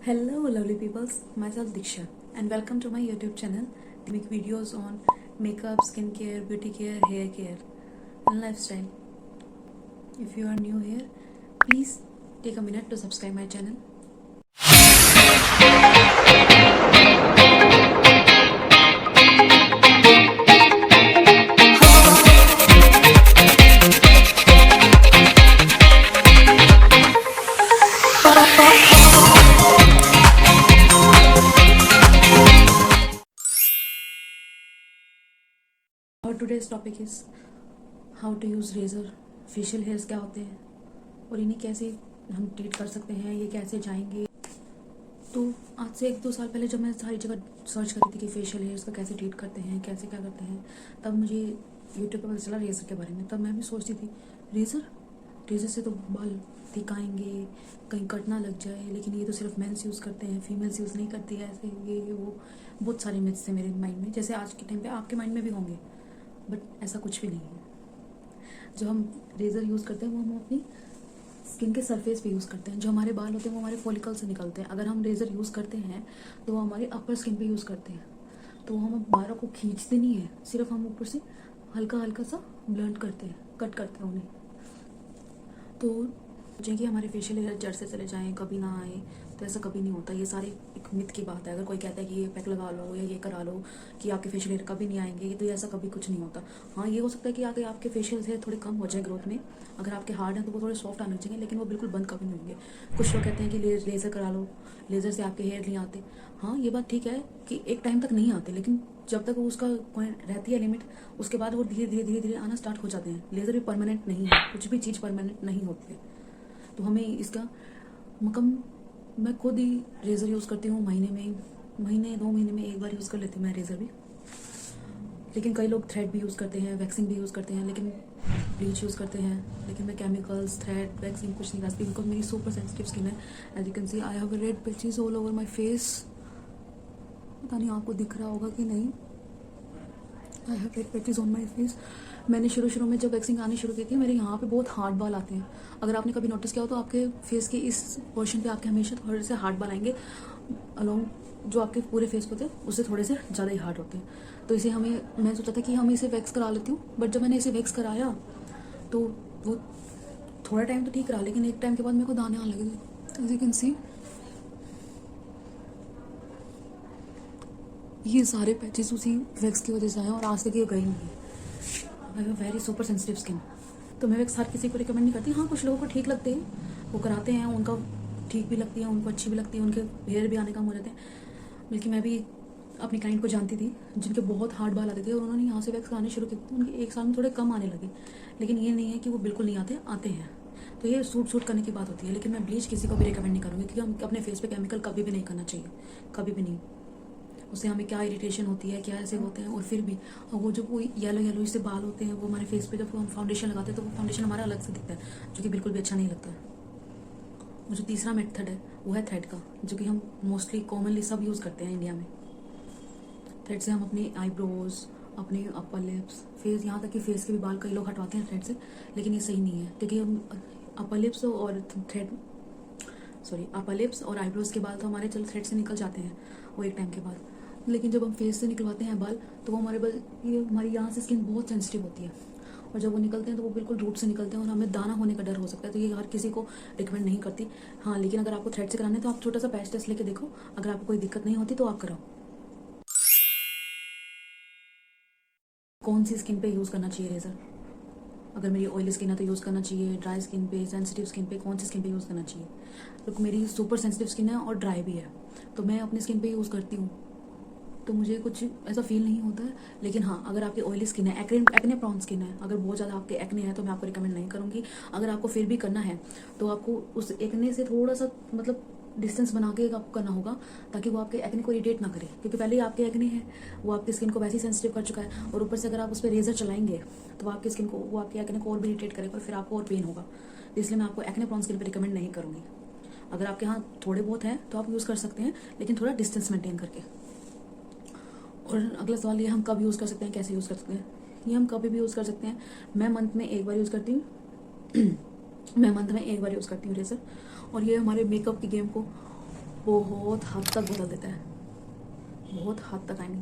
Hello, lovely peoples. Myself Diksha, and welcome to my YouTube channel. I make videos on makeup, skincare, beauty care, hair care, and lifestyle. If you are new here, please take a minute to subscribe my channel. Our today's topic is how to use razor. Facial hairs क्या होते हैं और इन्हें कैसे हम treat कर सकते हैं, ये कैसे जाएंगे। तो आज से 1-2 साल पहले जब मैं सारी जगह सर्च कर रही थी कि फेशियल हेयर्स का कैसे ट्रीट करते हैं, कैसे क्या करते हैं, तब मुझे यूट्यूब पर पता चला रेज़र के बारे में। तब मैं भी सोचती थी रेज़र से तो बाल थिक आएंगे, कहीं कट ना लग जाए, लेकिन ये तो सिर्फ मेंस यूज़ करते हैं, फीमेल्स यूज़ नहीं करती है, ऐसे ये वो बहुत सारे मिथ्स थे मेरे माइंड में। जैसे आज के टाइम पे आपके माइंड में भी होंगे, बट ऐसा कुछ भी नहीं है। जो हम रेज़र यूज़ करते हैं वो हम अपनी स्किन के सरफेस पे यूज़ करते हैं। जो हमारे बाल होते हैं वो हमारे फॉलिकल से निकलते हैं। अगर हम रेज़र यूज़ करते हैं तो वो हमारे अपर स्किन पे यूज़ करते हैं। तो हम बालों को खींचते नहीं है, सिर्फ हम ऊपर से हल्का हल्का सा ब्लंट करते हैं, कट करते हैं उन्हें। तो सोचें कि हमारे फेशियल हेयर जड़ से चले जाएं, कभी ना आए, तो ऐसा कभी नहीं होता। ये सारे एक मिथ की बात है। अगर कोई कहता है कि ये पैक लगा लो या ये करा लो कि आपके फेशियल हेयर कभी नहीं आएंगे, तो ऐसा कभी कुछ नहीं होता। हाँ, ये हो सकता है कि आगे आपके फेशियल हेयर थोड़े कम हो जाए ग्रोथ में। अगर आपके हार्ड हैं तो वो थोड़े सॉफ्ट आने चाहिए, लेकिन वो बिल्कुल बंद कभी नहीं होंगे। कुछ लोग कहते हैं कि लेज़र करा लो, लेज़र से आपके हेयर नहीं आते। हाँ, ये बात ठीक है कि एक टाइम तक नहीं आते, लेकिन जब तक उसका रहती है लिमिट, उसके बाद वो धीरे धीरे आना स्टार्ट हो जाते हैं। लेज़र भी परमानेंट नहीं है, कुछ भी चीज़ परमानेंट नहीं होती है। तो हमें इसका मैं खुद ही रेज़र यूज़ करती हूँ, महीने 2 महीने में एक बार यूज़ कर लेती हूँ मैं रेज़र भी। लेकिन कई लोग थ्रेड भी यूज़ करते हैं, वैक्सिंग भी यूज़ करते हैं, लेकिन ब्लीच यूज़ करते हैं। लेकिन मैं केमिकल्स, थ्रेड, वैक्सिंग कुछ नहीं करती, बिकॉज मेरी सुपर सेंसिटिव स्किन है। As you can see I have red patches all over my face. पता नहीं आपको दिख रहा होगा कि नहीं। I have red patches on my face. मैंने शुरू में जब वैक्सिंग आनी शुरू की थी, मेरे यहाँ पे बहुत हार्ड बाल आते हैं। अगर आपने कभी नोटिस किया हो तो आपके फेस के इस पोर्शन पे आपके हमेशा थोड़े से हार्ड बाल आएंगे, अलॉन्ग जो आपके पूरे फेस पे होते हैं उससे थोड़े से ज़्यादा ही हार्ड होते हैं। तो इसे मैं सोचा था कि हम इसे वैक्स करा लेती हूँ, बट जब मैंने इसे वैक्स कराया तो वो थोड़ा टाइम तो ठीक रहा, लेकिन एक टाइम के बाद मेरे को दाने आने लगे थे। एज यू कैन सी ये सारे पैचेस उसी वैक्स की वजह से आए और आज तक ये गए नहीं है। I have very super sensitive skin. तो मैं वैक्स हर किसी को रिकमेंड नहीं करती। हाँ, कुछ लोगों को ठीक लगते हैं, वो कराते हैं, उनका ठीक भी लगती है, उनको अच्छी भी लगती है, उनके हेयर भी आने कम हो जाते हैं। बल्कि मैं भी अपनी क्लाइंट को जानती थी जिनके बहुत हार्ड बाल आते थे और उन्होंने यहाँ से वैक्स कराने शुरू किए, उनके 1 साल में थोड़े कम आने लगे। लेकिन ये नहीं है कि वो बिल्कुल नहीं आते हैं। तो ये सूट करने की बात होती है। लेकिन मैं ब्लीच किसी को भी रिकमेंड नहीं करूँगी, क्योंकि हम अपने फेस पे केमिकल कभी भी नहीं करना चाहिए, कभी भी नहीं। उससे हमें क्या इरिटेशन होती है, क्या ऐसे होते हैं। और फिर भी वो जो कोई येलो से बाल होते हैं, वो हमारे फेस पे जब हम फाउंडेशन लगाते हैं तो वो फाउंडेशन हमारा अलग से दिखता है, जो कि बिल्कुल भी अच्छा नहीं लगता है। और जो तीसरा मेथड है वो है थ्रेड का, जो कि हम मोस्टली कॉमनली सब यूज़ करते हैं इंडिया में। थ्रेड से हम अपनी आईब्रोज, अपने अपर लिप्स, फेस, यहाँ तक कि फेस के भी बाल कई लोग हटवाते हैं थ्रेड से, लेकिन ये सही नहीं है। क्योंकि हम अपर लिप्स और आईब्रोज के बाल तो हमारे चल थ्रेड से निकल जाते हैं वो एक टाइम के बाद। लेकिन जब हम फेस से निकलवाते हैं बाल, तो वो हमारी यहाँ से स्किन बहुत सेंसिटिव होती है, और जब वो निकलते हैं तो वो बिल्कुल रूट से निकलते हैं और हमें दाना होने का डर हो सकता है। तो ये हर किसी को रिकमेंड नहीं करती। हाँ, लेकिन अगर आपको थ्रेड से कराना है तो आप छोटा सा पैच टेस्ट लेके देखो। अगर आपको कोई दिक्कत नहीं होती तो आप कराओ। कौन सी स्किन पे यूज़ करना चाहिए रेज़र? अगर मेरी ऑयली स्किन है तो यूज़ करना चाहिए, ड्राई स्किन पे, सेंसिटिव स्किन पे, कौन सी स्किन पे यूज़ करना चाहिए? तो मेरी सुपर सेंसिटिव स्किन है और ड्राई भी है, तो मैं अपनी स्किन पे यूज़ करती हूँ, तो मुझे कुछ ऐसा फील नहीं होता है। लेकिन हाँ, अगर आपकी ऑयली स्किन है, एक्ने प्रॉन स्किन है, अगर बहुत ज़्यादा आपके एक्ने है तो मैं आपको रिकमेंड नहीं करूँगी। अगर आपको फिर भी करना है तो आपको उस एक्ने से थोड़ा सा मतलब डिस्टेंस बना के आपको करना होगा, ताकि वो आपके एक्ने को इरिटेट ना करे। क्योंकि पहले ही आपके एक्ने है, वो आपकी स्किन को वैसे ही सेंसिटिव कर चुका है, और ऊपर से अगर आप उस पर रेजर चलाएंगे तो वो आपके एक्ने को और भी इरिटेट करेगा और फिर आपको और पेन होगा। तो इसलिए मैं आपको एक्ने प्रॉन स्किन पर रिकमेंड नहीं करूँगी। अगर आपके यहाँ थोड़े बहुत हैं तो आप यूज़ कर सकते हैं, लेकिन थोड़ा डिस्टेंस मेंटेन करके। और अगला सवाल ये, हम कब यूज़ कर सकते हैं, कैसे यूज़ कर सकते हैं? ये हम कभी भी यूज़ कर सकते हैं। मैं मंथ में एक बार यूज़ करती हूँ रेज़र, और ये हमारे मेकअप की गेम को बहुत हद तक बदल देता है, बहुत हद तक। आई मीन,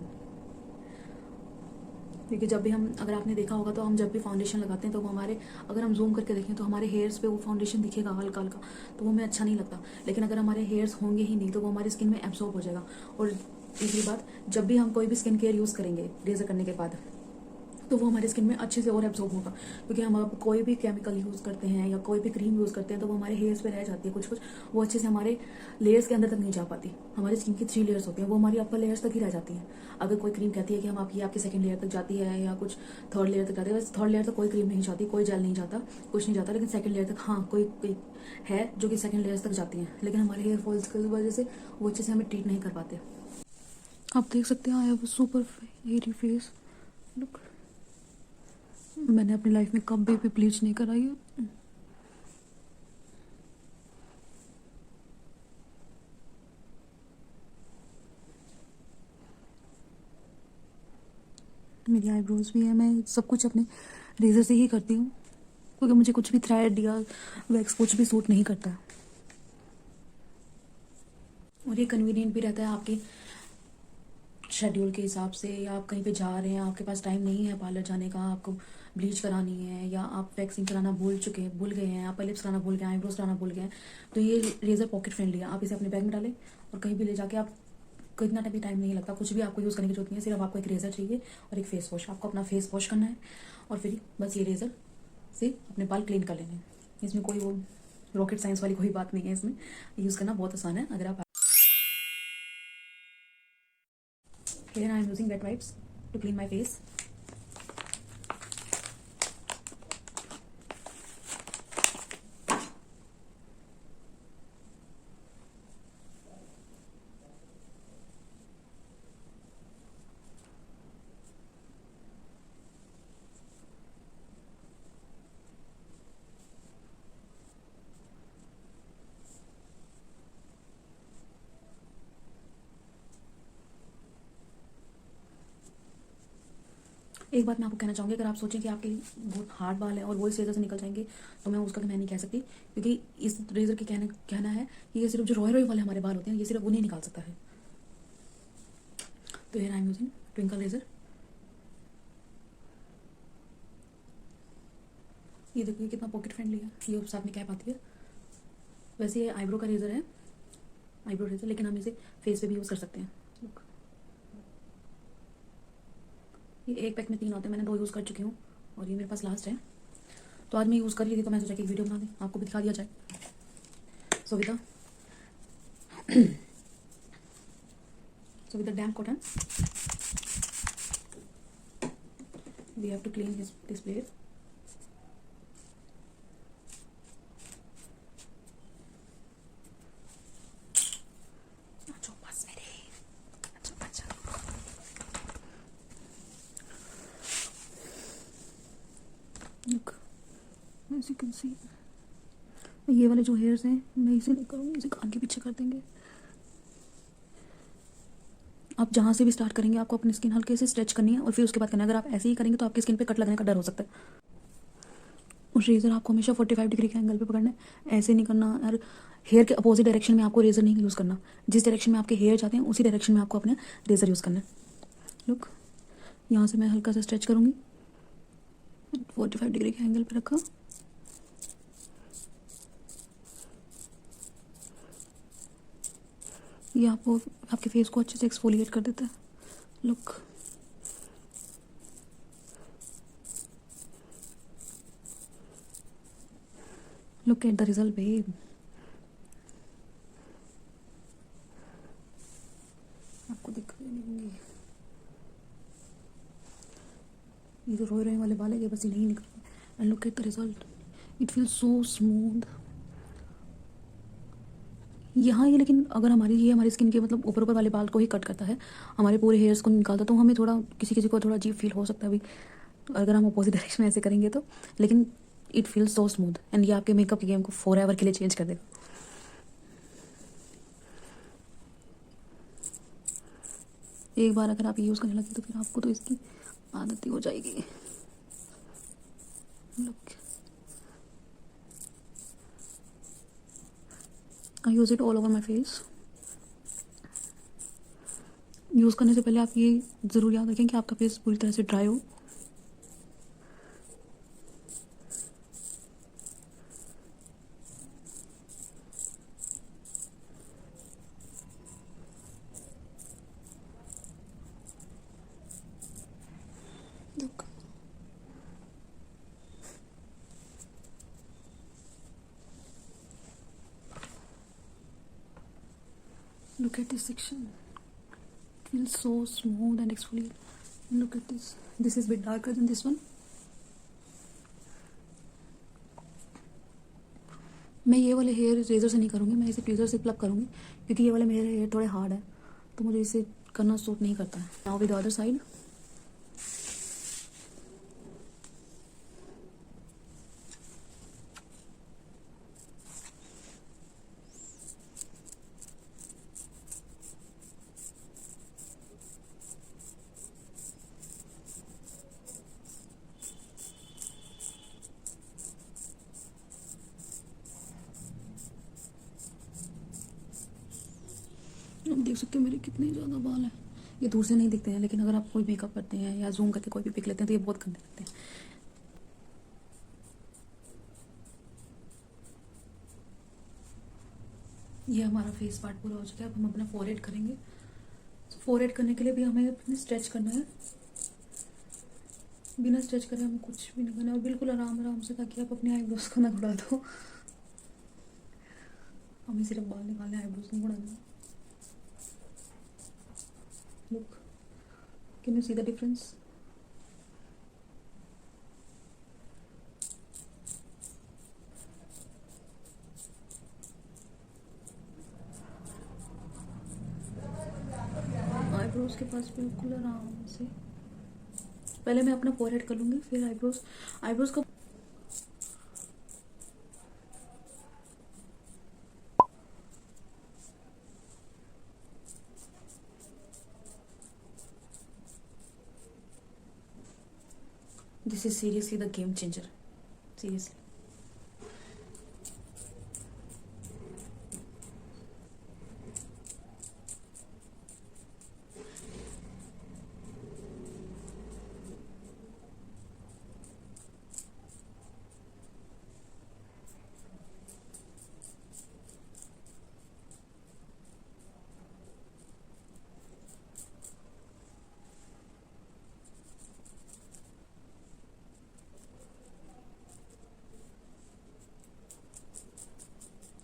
क्योंकि जब भी हम, अगर आपने देखा होगा तो हम जब भी फाउंडेशन लगाते हैं तो वो हमारे, अगर हम जूम करके देखें तो हमारे हेयर्स पे वो फाउंडेशन दिखेगा हल्का हल्का, तो वो हमें अच्छा नहीं लगता। लेकिन अगर हमारे हेयर्स होंगे ही नहीं तो वो हमारी स्किन में एब्जॉर्ब हो जाएगा। और तीसरी बात, जब भी हम कोई भी स्किन केयर यूज़ करेंगे रेजर करने के बाद, तो वो हमारी स्किन में अच्छे से और एब्जॉर्ब होगा। क्योंकि हम अब कोई भी केमिकल यूज़ करते हैं या कोई भी क्रीम यूज़ करते हैं तो वो हमारे हेयर्स पे रह जाती है कुछ कुछ, वो अच्छे से हमारे लेयर्स के अंदर तक नहीं जा पाती। हमारी स्किन की 3 लेयर्स होती हैं, वो हमारी अपर लेयर्स तक ही रह जाती हैं। अगर कोई क्रीम कहती है कि हम आपकी सेकंड लेयर तक जाती है या कुछ थर्ड लेयर तक जाती है, वैसे थर्ड लेयर तक कोई क्रीम नहीं जाती, कोई जेल नहीं जाता, कुछ नहीं जाता। लेकिन सेकंड लेयर तक हाँ कोई है जो कि सेकंड लेयर्स तक जाती हैं, लेकिन हमारे हेयर फॉल्स की वजह से वो अच्छे से हमें ट्रीट नहीं कर पाते। आप देख सकते हैं I have super hairy face. Look, मैंने अपनी लाइफ में कभी भी ब्लीच नहीं कराई है। मेरी आईब्रोज भी है, मैं सब कुछ अपने रेजर से ही करती हूँ, क्योंकि मुझे कुछ भी थ्रेड या वैक्स कुछ भी सूट नहीं करता है। और ये कन्वीनियंट भी रहता है आपके शेड्यूल के हिसाब से, या आप कहीं पे जा रहे हैं, आपके पास टाइम नहीं है पार्लर जाने का, आपको ब्लीच करानी है, या आप वैक्सिंग कराना भूल गए हैं, आप लिप्स कराना भूल गए, आईब्रोज कराना भूल गए हैं, तो ये रेजर पॉकेट फ्रेंडली है। आप इसे अपने बैग में डालें और कहीं भी ले जाके, आप कितना भी टाइम नहीं लगता, कुछ भी आपको यूज़ करने की जरूरत नहीं है। सिर्फ आपको एक रेजर चाहिए और एक फेस वॉश, आपको अपना फेस वॉश करना है और फिर बस ये रेजर से अपने बाल क्लीन कर लेने हैं। इसमें कोई वो रॉकेट साइंस वाली कोई बात नहीं है, इसमें यूज़ करना बहुत आसान है। अगर आप, here I am using wet wipes to clean my face. एक बात मैं आपको कहना चाहूँगी, अगर आप सोचें कि आपके बहुत हार्ड बाल है और वो इस रेजर से निकल जाएंगे, तो मैं उसका मैं नहीं कह सकती, क्योंकि इस रेजर के कहना है कि ये सिर्फ जो रॉय रॉय वाले हमारे बाल होते हैं, ये सिर्फ उन्हें निकाल सकता है। तो here I am using Twinkle razor. ये देखिए कितना पॉकेट फ्रेंडली है, ये साथ में कैप आती है। वैसे ये आईब्रो का रेजर है, आईब्रो रेजर, लेकिन हम इसे फेस पे भी यूज़ कर सकते हैं। Look, ये एक पैक में 3 होते हैं, मैंने 2 यूज़ कर चुकी हूँ और ये मेरे पास लास्ट है। तो आज मैं यूज़ कर रही थी तो मैं सोचा कि एक वीडियो बना दें, आपको भी दिखा दिया जाए। So with the damp cotton we have to clean this plate. Look, as you can see, ये वाले जो हेयर्स हैं मैं इसे नहीं करूँगी, इसे कान के पीछे कर देंगे। आप जहाँ से भी स्टार्ट करेंगे आपको अपनी स्किन हल्के से स्ट्रेच करनी है और फिर उसके बाद करना है। अगर आप ऐसे ही करेंगे तो आपकी स्किन पे कट लगने का डर हो सकता है। और रेज़र आपको हमेशा 45 डिग्री के एंगल पे पकड़ना है, ऐसे नहीं करना। और हेयर के अपोजिट डायरेक्शन में आपको रेज़र नहीं यूज़ करना, जिस डायरेक्शन में आपके हेयर जाते हैं उसी डायरेक्शन में आपको अपना रेज़र यूज़ करना है। लुक, यहाँ से मैं हल्का सा स्ट्रेच करूँगी, 45 डिग्री के एंगल पे रखा। ये आपको आपके फेस को अच्छे से एक्सफोलिएट कर देता है। Look, look at the result babe. आपको दिख नहीं होंगे, ये जो रोए रोए वाले बाल है ये बस नहीं निकल रहे। And look at the result, it feel so smooth. यहाँ ये, लेकिन अगर हमारी स्किन के मतलब ऊपर ऊपर वाले बाल को ही कट करता है, हमारे पूरे हेयर्स को निकालता, तो हमें थोड़ा किसी को थोड़ा अजीब फील हो सकता है अभी, अगर हम अपोजिट डायरेक्शन में ऐसे करेंगे तो। लेकिन it feels so smooth and ये आपके मेकअप की गेम को फॉर एवर के लिए चेंज कर देगा। एक बार अगर आप यूज़ करने लगे तो फिर आपको तो इसकी आदत ही हो जाएगी। Look, I use it all over my face. Use करने से पहले आप ये ज़रूर याद रखें कि आपका फेस पूरी तरह से ड्राई हो। Look. Look at this section. It feels so smooth and exfoliate. And look at this. This is a bit darker than this one. मैं ये वाले हेयर रेजर से नहीं करूँगी, मैं इसे ट्वीज़र से प्लग करूँगी क्योंकि ये वाले मेरे हेयर थोड़े हार्ड है तो मुझे इसे करना सूट नहीं करता है। Now with the other side. आप देख सकते हो मेरे कितने ज़्यादा बाल हैं। ये दूर से नहीं दिखते हैं लेकिन अगर आप कोई मेकअप करते हैं या जूम करके कोई भी पिक लेते हैं तो ये बहुत गंदे लगते हैं। ये हमारा फेस पार्ट पूरा हो चुका है। अब हम अपना फोरहेड करेंगे। फोरहेड करने के लिए भी हमें अपने स्ट्रेच करना है। बिना स्ट्रेच करे हमें कुछ भी नहीं करना है, बिल्कुल आराम आराम से, ताकि आप अपने आईब्रोज को ना उड़ा दो। हमें सिर्फ बाल निकालने, आईब्रोज नहीं उड़ाना। Look, can you see the difference? Eyebrows के पास बिल्कुल आराम से। पहले मैं अपना फोरहेड कर लूंगी, फिर आईब्रोज। आईब्रोज का this is seriously the game changer, seriously.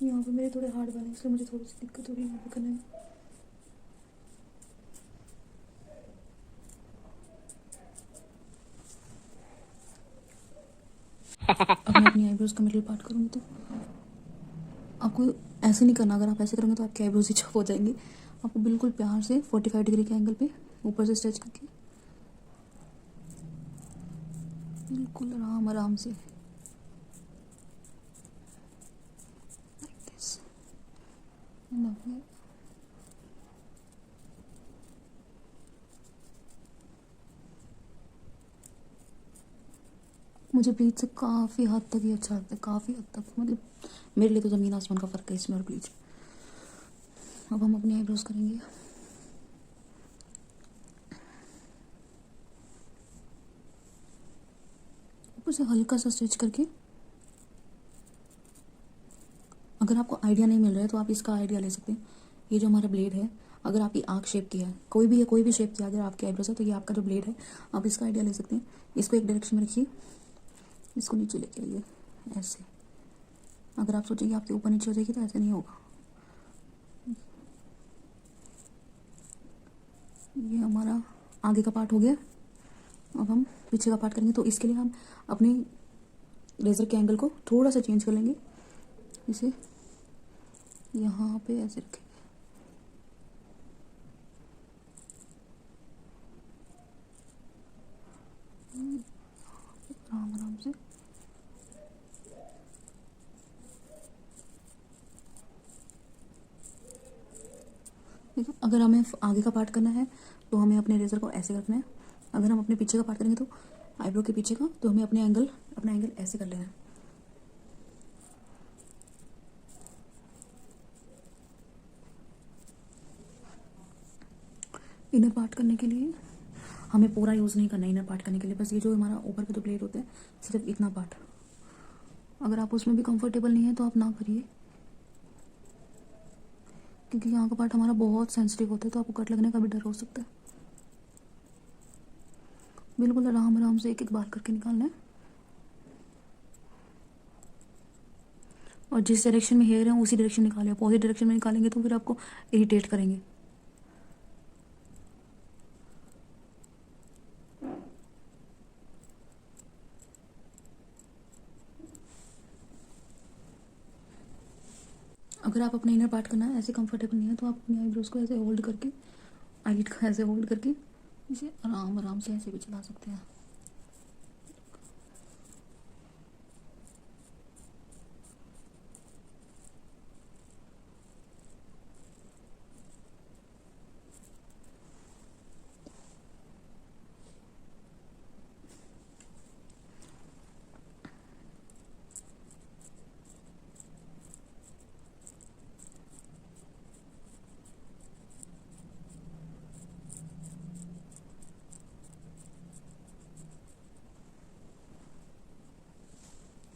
यहाँ पे मेरे थोड़े हार्ड बने इसलिए मुझे थोड़ी सी दिक्कत हो रही है यहाँ पे करने में। अब मैं अपनी आईब्रोज का मिडिल पार्ट करूँगी तो आपको ऐसे नहीं करना। अगर आप ऐसे करोगे तो आपकी आईब्रोज ही चौक हो जाएंगी। आपको बिल्कुल प्यार से 45 डिग्री के एंगल पे ऊपर से स्ट्रेच करके बिल्कुल आराम आराम से like this। मुझे ब्लीच से काफ़ी हद तक ये अच्छा लगता है, काफ़ी हद तक, मतलब मेरे लिए तो ज़मीन आसमान का फ़र्क है इसमें और ब्लीच। अब हम अपनी आईब्रोज करेंगे। ऊपर से हल्का सा स्ट्रेच करके। अगर आपको आइडिया नहीं मिल रहा है तो आप इसका आइडिया ले सकते हैं। ये जो हमारा ब्लेड है, अगर आपकी आँख शेप की है, कोई भी है, कोई भी शेप की अगर आपकी आईब्रोज है तो ये आपका जो ब्लेड है आप इसका आइडिया ले सकते हैं। इसको एक डायरेक्शन में रखिए, इसको नीचे लेके आइए ऐसे। अगर आप सोचेंगे आपके ऊपर नीचे हो जाएगी तो ऐसे नहीं होगा। ये हमारा आगे का पार्ट हो गया। अब हम पीछे का पार्ट करेंगे तो इसके लिए हम अपने लेज़र के एंगल को थोड़ा सा चेंज कर लेंगे। इसे यहाँ पे ऐसे रखेंगे, आराम आराम से। देखो, अगर हमें आगे का पार्ट करना है तो हमें अपने रेजर को ऐसे रखना है। अगर हम अपने पीछे का पार्ट करेंगे तो आईब्रो के पीछे का, तो हमें अपना एंगल ऐसे कर लेना है। इनर पार्ट करने के लिए हमें पूरा यूज़ नहीं करना है। इनर पार्ट करने के लिए बस ये जो हमारा ऊपर का जो प्लेट होता है सिर्फ इतना पार्ट। अगर आप उसमें भी कंफर्टेबल नहीं है तो आप ना करिए, क्योंकि यहाँ का पार्ट हमारा बहुत सेंसिटिव होता है, तो आपको कट लगने का भी डर हो सकता है। बिल्कुल आराम आराम से एक एक बार करके निकालना है। और जिस डायरेक्शन में हेयर है उसी डायरेक्शन निकालें। अपोजिट डायरेक्शन में निकालेंगे तो फिर आपको इरिटेट करेंगे। अगर आप अपना इनर पार्ट करना ऐसे कंफर्टेबल नहीं है तो आप अपनी आईब्रोज को ऐसे होल्ड करके, आईलिड को ऐसे होल्ड करके इसे आराम आराम से ऐसे भी चला सकते हैं।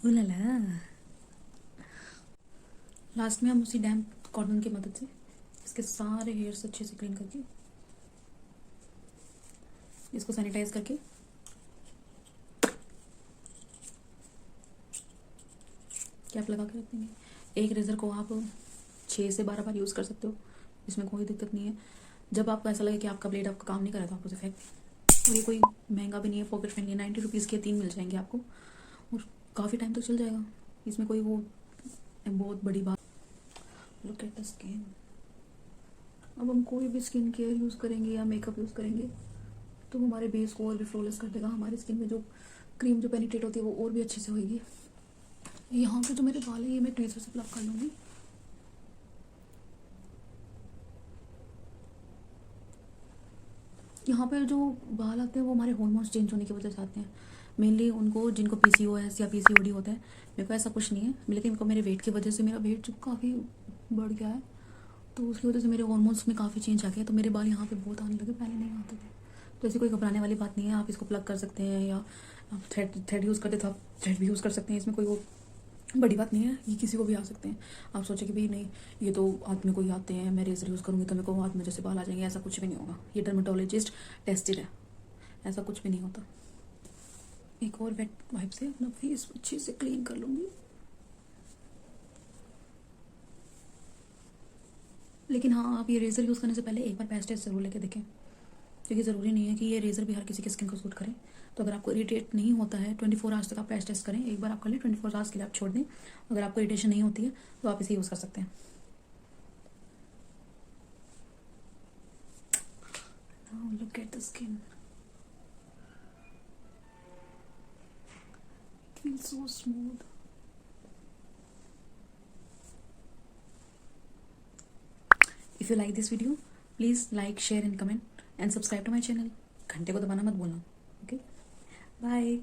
ओला लास्ट में हम उसी डैम्प कॉटन की मदद से इसके सारे हेयर्स अच्छे से क्लीन करके, इसको सैनिटाइज करके कैप लगा के रख देंगे। एक रेज़र को आप 6 से 12 बार यूज़ कर सकते हो, इसमें कोई दिक्कत नहीं है। जब आपको ऐसा लगे कि आपका ब्लेड आपका काम नहीं कर रहा तो आप उसे फेंक दें। और ये कोई महंगा भी नहीं है, पॉकेट फ्रेंडली है। 90 रुपीज़ के 3 मिल जाएंगे आपको और काफ़ी टाइम तक चल जाएगा। इसमें कोई वो बहुत बड़ी बात। Look at the skin. अब हम कोई भी स्किन केयर यूज़ करेंगे या मेकअप यूज़ करेंगे तो हमारे बेस को और भी फ्लॉलेस कर देगा। हमारी स्किन में जो क्रीम जो पेनिट्रेट होती है वो और भी अच्छे से होगी। यहाँ पे जो मेरे बाल है ये मैं ट्रेसर से प्लग कर लूँगी। यहाँ पे जो बाल आते हैं वो हमारे हार्मोन्स चेंज होने की वजह से आते हैं। मेनली उनको जिनको पीसीओएस या पीसीओडी होता है। मेरे को ऐसा कुछ नहीं है, लेकिन मेरे को मेरे वेट की वजह से मेरा वेट काफ़ी बढ़ गया है, तो उसकी वजह से मेरे हार्मोन्स में काफ़ी चेंज आ गया। तो मेरे बाल यहाँ पे बहुत आने लगे, पहले नहीं आते थे। तो ऐसी कोई घबराने वाली बात नहीं है। आप इसको प्लग कर सकते हैं या आप थ्रेड यूज़ करते तो आप थ्रेड भी यूज़ कर सकते हैं। इसमें कोई वो बड़ी बात नहीं है, ये किसी को भी आ सकते हैं। आप सोचे कि भाई नहीं ये तो आदमी को ही आते हैं, मैं रेजर यूज़ करूँगी तो मेरे को आदमी जैसे बाल आ जाएंगे, ऐसा कुछ भी नहीं होगा। ये डर्मेटोलॉजिस्ट टेस्टेड है, ऐसा कुछ भी नहीं होता। एक और वेट वाइप से अपना फेस अच्छे से क्लीन कर लूँगी। लेकिन हाँ, आप ये रेज़र यूज़ करने से पहले एक बार पैच टेस्ट ज़रूर लेके देखें, क्योंकि ज़रूरी नहीं है कि ये रेज़र भी हर किसी की स्किन को सूट करे। तो अगर आपको इरिटेट नहीं होता है 24 आवर्स तक आप पैच टेस्ट करें। एक बार आप कर लें, 24 आवर्स के लिए आप छोड़ दें। अगर आपको इरिटेशन नहीं होती है तो आप इसे यूज़ कर सकते हैं। Now look at the skin. It feels so smooth. If you like this video, please like, share and comment and subscribe to my channel. घंटे को दबाना मत भूलना. Okay? Bye.